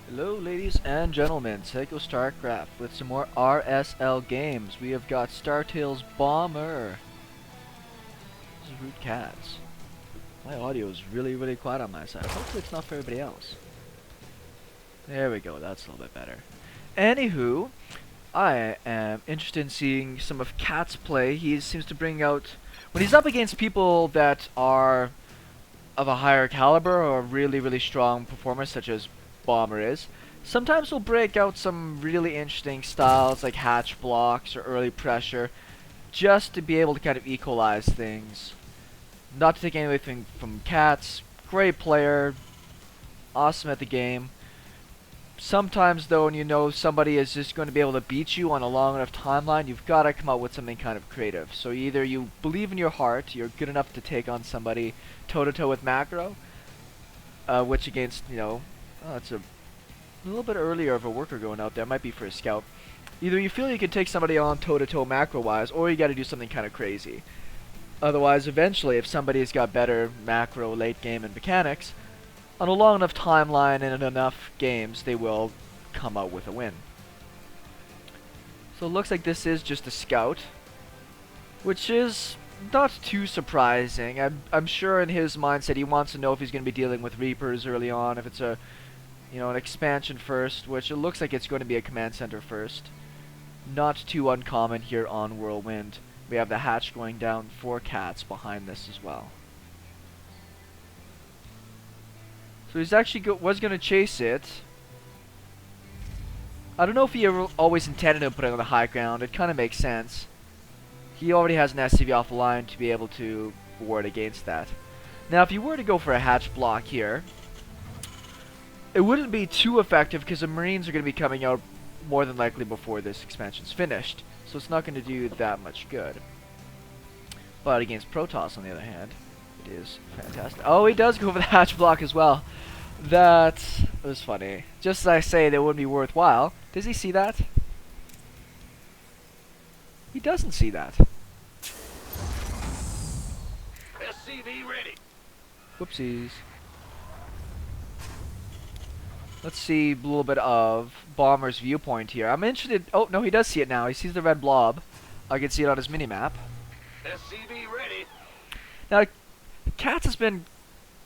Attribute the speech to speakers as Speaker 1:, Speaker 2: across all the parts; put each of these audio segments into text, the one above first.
Speaker 1: Hello ladies and gentlemen, SeKo Starcraft with some more RSL games. We have got Startale's Bomber. This is Root Cats. My audio is really quiet on my side. Hopefully it's not for everybody else. There we go, that's a little bit better. Anywho, I am interested in seeing some of CatZ's play. He seems to bring out, when he's up against people that are of a higher caliber or really strong performers such as Bomber is, sometimes we'll break out some really interesting styles like hatch blocks or early pressure just to be able to kind of equalize things. Not to take anything from CatZ, great player, awesome at the game. Sometimes though, when you know somebody is just going to be able to beat you on a long enough timeline, you've got to come up with something kind of creative. So either you believe in your heart, you're good enough to take on somebody toe-to-toe with macro, which against, it's a little bit earlier of a worker going out there, might be for a scout. Either you feel you can take somebody on toe-to-toe macro-wise, or you got to do something kind of crazy. Otherwise, eventually, if somebody's got better macro late game and mechanics, on a long enough timeline and in enough games, they will come out with a win. So it looks like this is just a scout, which is not too surprising. I'm sure in his mindset he wants to know if he's going to be dealing with Reapers early on, if it's a, an expansion first, which it looks like it's going to be a command center first. Not too uncommon here on Whirlwind. We have the hatch going down for CatZ behind this as well. So he's actually was going to chase it. I don't know if he always intended to put it on the high ground. It kind of makes sense. He already has an SCV off the line to be able to ward against that. Now, if you were to go for a hatch block here, it wouldn't be too effective because the Marines are going to be coming out more than likely before this expansion's finished. So it's not going to do that much good. But against Protoss, on the other hand, it is fantastic. Oh, he does go for the hatch block as well. That was funny. Just as I say, that wouldn't be worthwhile. Does he see that? He doesn't see that.
Speaker 2: SCV ready.
Speaker 1: Whoopsies. Let's see a little bit of Bomber's viewpoint here. I'm interested. Oh, no, he does see it now. He sees the red blob. I can see it on his minimap.
Speaker 2: SCV ready.
Speaker 1: Now, CatZ has been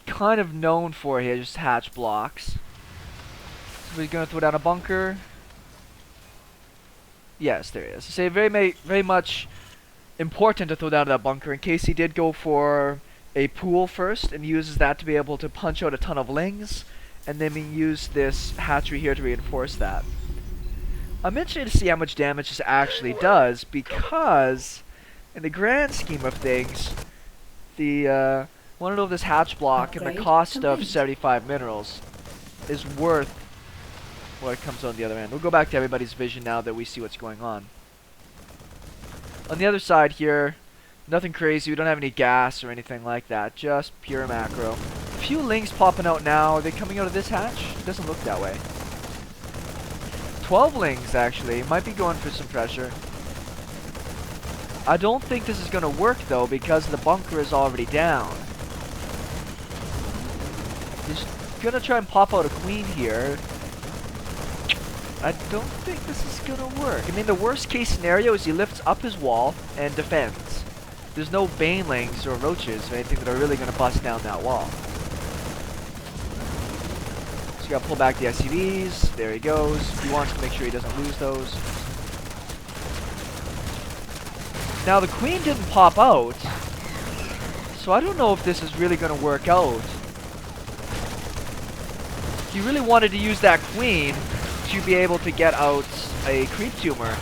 Speaker 1: kind of known for his hatch blocks. So he's going to throw down a bunker. Yes, there is. So very much important to throw down that bunker in case he did go for a pool first and uses that to be able to punch out a ton of lings, and then we use this hatchery here to reinforce that. I'm interested to see how much damage this actually does, because in the grand scheme of things, the want to know if this hatch block and the cost of 75 minerals is worth what it comes on the other end. We'll go back to everybody's vision now that we see what's going on. On the other side here, nothing crazy. We don't have any gas or anything like that. Just pure macro. A few lings popping out now. Are they coming out of this hatch? It doesn't look that way. 12 lings, actually. Might be going for some pressure. I don't think this is going to work, though, because the bunker is already down. He's going to try and pop out a queen here. I don't think this is going to work. I mean, the worst case scenario is he lifts up his wall and defends. There's no banelings or roaches or anything that are really going to bust down that wall. So you got to pull back the SCVs. There he goes. He wants to make sure he doesn't lose those. Now, the queen didn't pop out, so I don't know if this is really going to work out. He really wanted to use that queen to be able to get out a creep tumor.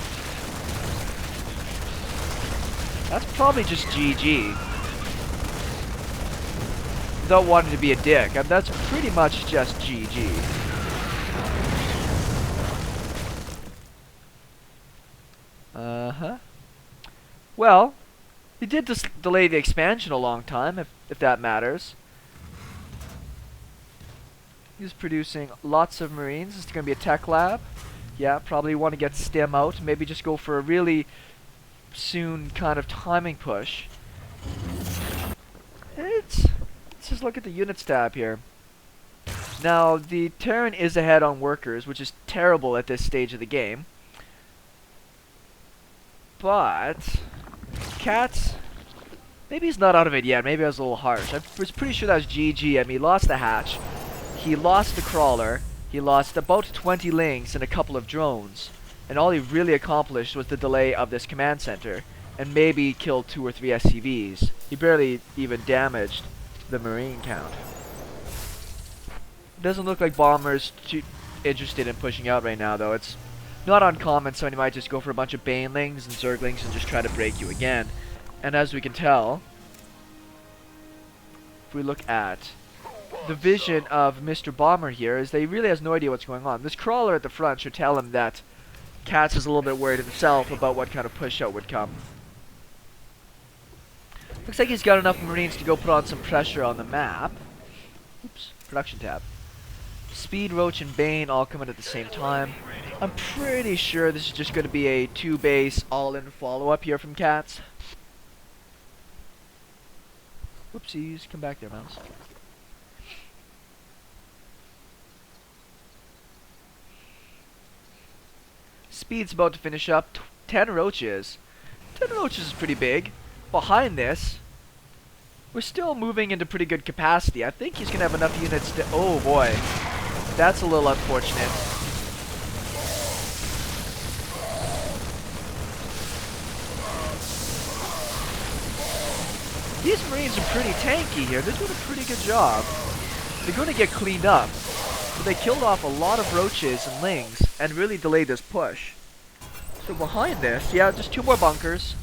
Speaker 1: That's probably just GG. Without wanting to be a dick, that's pretty much just GG. Uh-huh. Well, he did just delay the expansion a long time, if that matters. He's producing lots of Marines. It's going to be a tech lab. Yeah, probably want to get stem out. Maybe just go for a really soon kind of timing push. Let's just look at the units tab here. Now, the Terran is ahead on workers, which is terrible at this stage of the game. But CatZ, maybe he's not out of it yet. Maybe I was a little harsh. I was pretty sure that was GG. I mean, he lost the hatch. He lost the crawler. He lost about 20 links and a couple of drones. And all he really accomplished was the delay of this command center. And maybe killed 2 or 3 SCVs. He barely even damaged the marine count. Doesn't look like Bomber's too interested in pushing out right now, though. It's not uncommon, so he might just go for a bunch of banelings and zerglings and just try to break you again. And as we can tell, if we look at the vision of Mr. Bomber here, is that he really has no idea what's going on. This crawler at the front should tell him that CatZ is a little bit worried himself about what kind of push out would come. Looks like he's got enough Marines to go put on some pressure on the map. Oops, production tab. Speed, Roach, and Bane all coming at the same time. I'm pretty sure this is just going to be a 2-base all-in follow-up here from CatZ. Whoopsies, come back there, mouse. Speed's about to finish up. 10 Roaches. 10 Roaches is pretty big. Behind this, we're still moving into pretty good capacity. I think he's going to have enough units to... Oh boy. That's a little unfortunate. These Marines are pretty tanky here. They're doing a pretty good job. They're going to get cleaned up. But they killed off a lot of Roaches and Lings and really delayed this push. So behind this, yeah, just 2 more bunkers.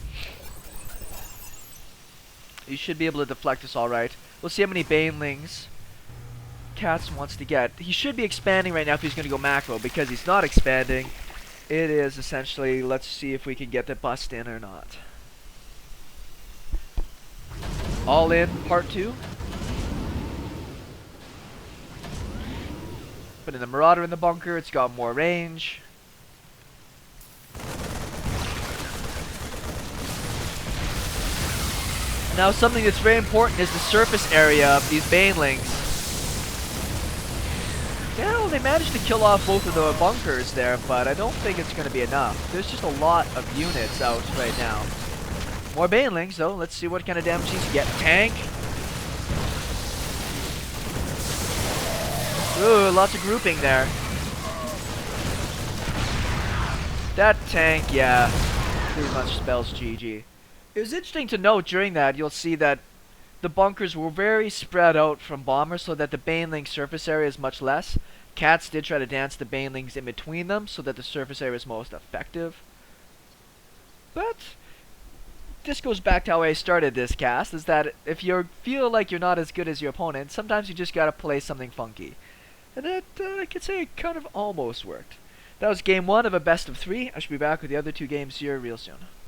Speaker 1: You should be able to deflect this alright. We'll see how many banelings CatZ wants to get. He should be expanding right now if he's going to go macro, because he's not expanding. It is essentially, let's see if we can get the bust in or not. All in, part 2. Putting the Marauder in the bunker, it's got more range. Now something that's very important is the surface area of these banelings. Yeah, they managed to kill off both of the bunkers there, but I don't think it's going to be enough. There's just a lot of units out right now. More banelings though, let's see what kind of damage he's getting. Tank! Ooh, lots of grouping there. That tank, yeah, pretty much spells GG. It was interesting to note during that, you'll see that the bunkers were very spread out from Bomber so that the baneling surface area is much less. CatZ did try to dance the banelings in between them so that the surface area is most effective. But this goes back to how I started this cast, is that if you feel like you're not as good as your opponent, sometimes you just gotta play something funky. And that, I could say, kind of almost worked. That was game 1 of a best of 3. I should be back with the other 2 games here real soon.